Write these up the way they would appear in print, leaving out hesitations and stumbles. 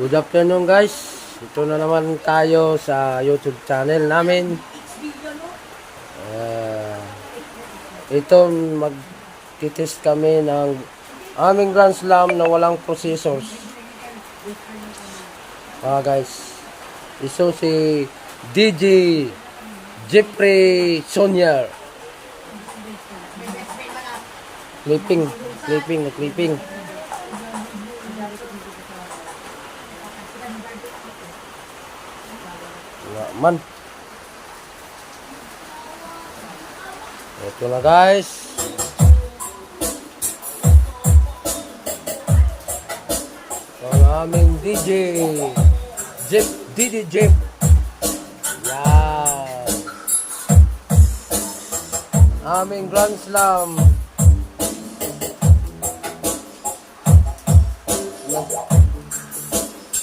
Good afternoon guys. Ito na naman tayo sa YouTube channel namin. Ito mag-test kami ng aming Grand Slam na walang processors. Guys. Iso si DJ Jeffrey Sonier. Clipping. Man. Ito na guys. Ang aming DJ Jeff. Yan. Aming Grand Slam.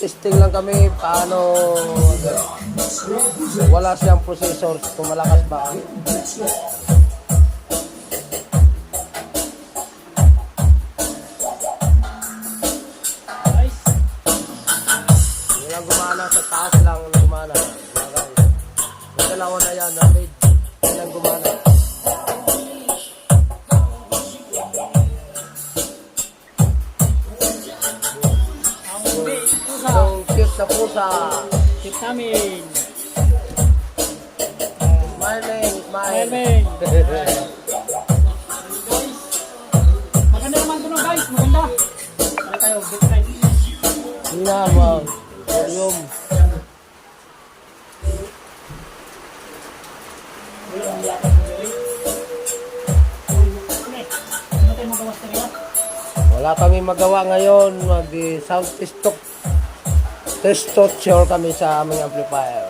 Testing lang kami paano wala siyang processor kung malakas ba. Hindi lang gumana, sa taas lang gumana. Yung dalawa na yan na mid, hindi lang gumana. Yung cute na pusa. Tip namin. Smiling. Maganda naman ito guys. Maganda. Tara tayo. Get right. Hindi na ba? Volume. Ano tayo magawas na rin? Wala kami magawa ngayon. Mag-sound test sure kami sa aming amplifier.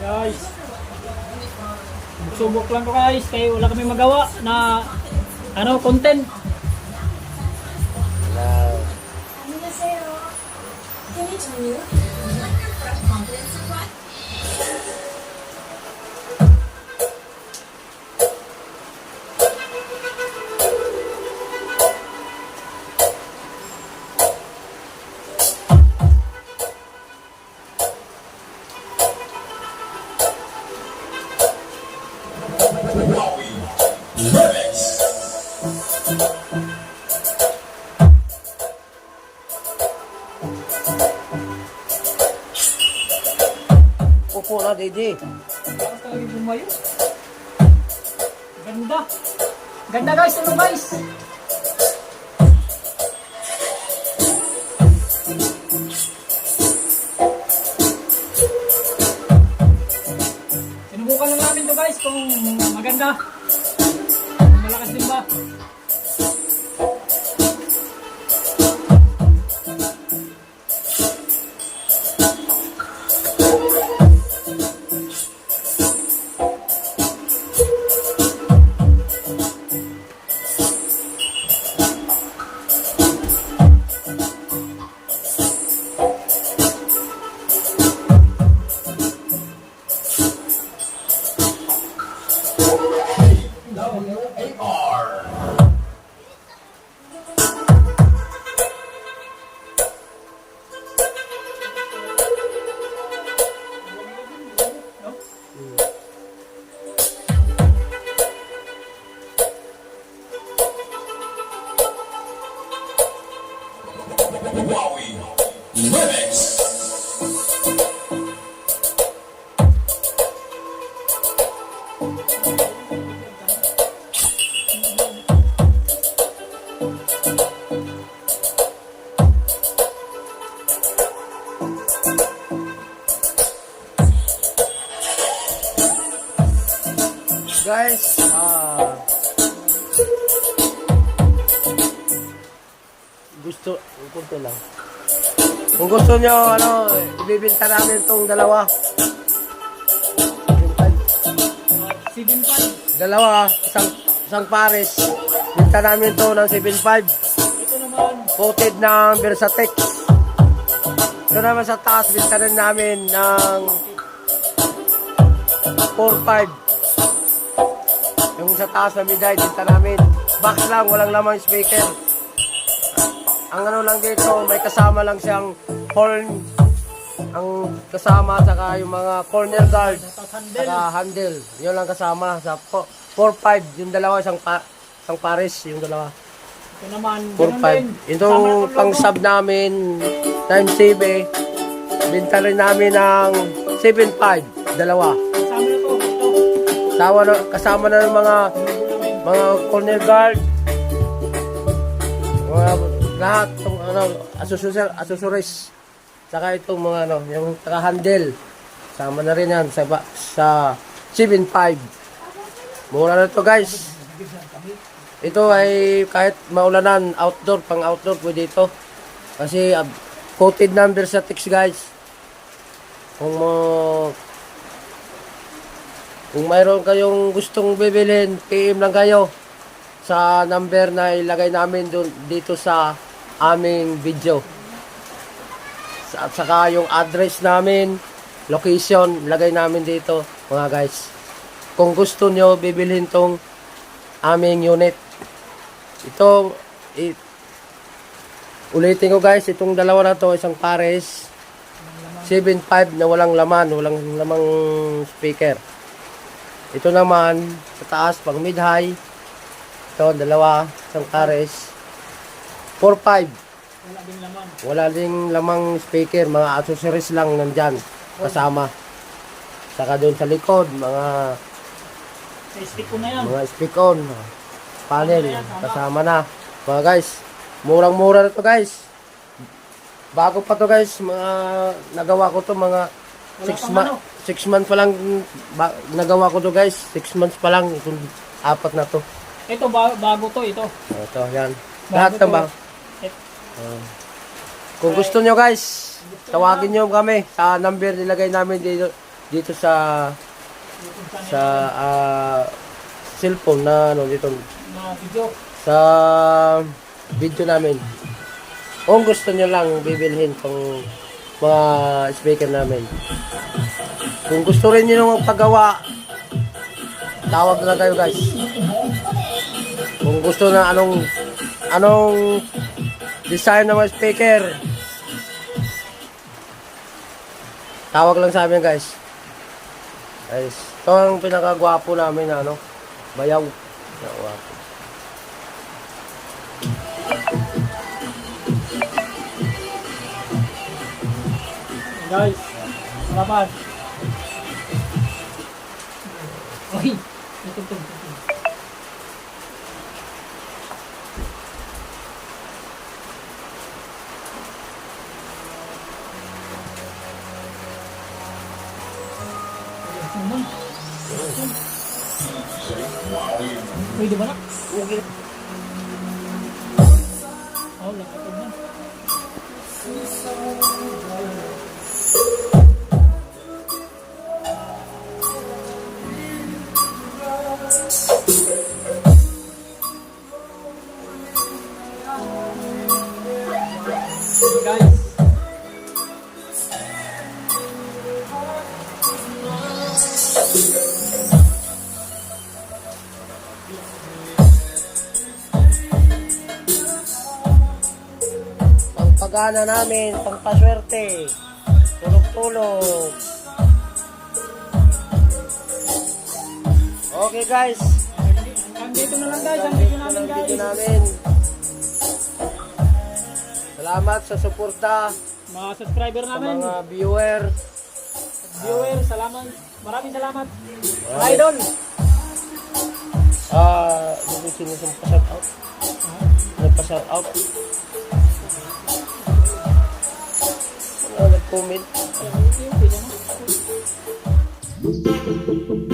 Guys. Subok lang ko guys. Kaya wala kami magawa na content. 안녕하세요. 팬이 전유. Upo na, DJ. Bakit tayo bumayo? Ganda. Ganda guys. Ano guys? Sinubukan lang namin to guys kung maganda. Malakas din ba? Guys, punto lang. Kung gusto nyo, ibibinta namin itong dalawa. 7.5. Dalawa, isang pares. Binta namin ito ng 7.5. Ito naman. Coated ng Versatec. Ito naman sa taas, binta rin namin ng 4.5. Yung sa taas na miday, binta namin. Box lang, walang lamang speaker. ang ano lang dito, may kasama lang siyang horn. Ang kasama saka yung mga corner guard. Tapos handle. Saka handle. Yun lang kasama. Sa 4-5. Yung dalawa, isang pares. Yung dalawa. Ito naman, ganun din. 4-5. Itong pang sub namin, times 7. Binta rin namin ng 7-5. Dalawa. Kasama na to. Ito. Kasama na ng mga Namin. corner guard. Mga lahat. Ano, accessories. Saka itong mga ano, yung handle. Sama na rin yan sa 7.5. Mura na to guys. Ito ay kahit maulanan, pang outdoor pwede ito. Kasi quoted number sa text guys. Kung mayroon kayong gustong bibilhin, PM lang kayo sa number na ilagay namin dito sa aming video. At saka yung address namin, location, lagay namin dito mga guys. Kung gusto nyo bibilhin tong aming unit. Ito, ulitin ko guys, itong dalawa na to, isang pares, 7.5 na walang lamang speaker. Ito naman, sa taas, pang mid-high, ito, dalawa, isang pares, 4.5. Wala din laman. Wala ding lamang speaker, mga accessories lang nandyan kasama. Saka doon sa likod, mga Sa stick ko na yan. speak-on, panel, kasama na. Mga guys, murang-mura na to guys. Bago pa to guys, nagawa ko to mga 6 months pa lang nagawa ko to guys. 6 months pa lang, itong 4 na to. Ito, bago to, ito. Ito, yan. Bago Lahat to. ng bang. Kung gusto nyo guys, tawagin nyo kami sa number nilagay namin dito sa cellphone na ano dito Na video. sa video namin. Kung gusto nyo lang bibilhin tong mga speaker namin. Kung gusto rin nyo magpagawa, tawag na kayo guys. Kung gusto na anong design ng mga speaker, tawag lang sa amin guys. Guys, ito ang pinakagwapo namin na bayaw. Gwapo. Guys, salamat. Uy, ito. Pwede ba na? Okay. Oh, lapit na. Guys, Pagana namin, pangpaswerte, tulog-tulog. Okay guys, hanggang dito na lang guys, ang video namin ang video guys. namin. Salamat sa suporta Mga subscriber sa namin, mga viewer. salamat. Maraming salamat. Idol. Hindi sinusong pa-shout out. Nagpa-shout out. Nag-comment. Yung video na.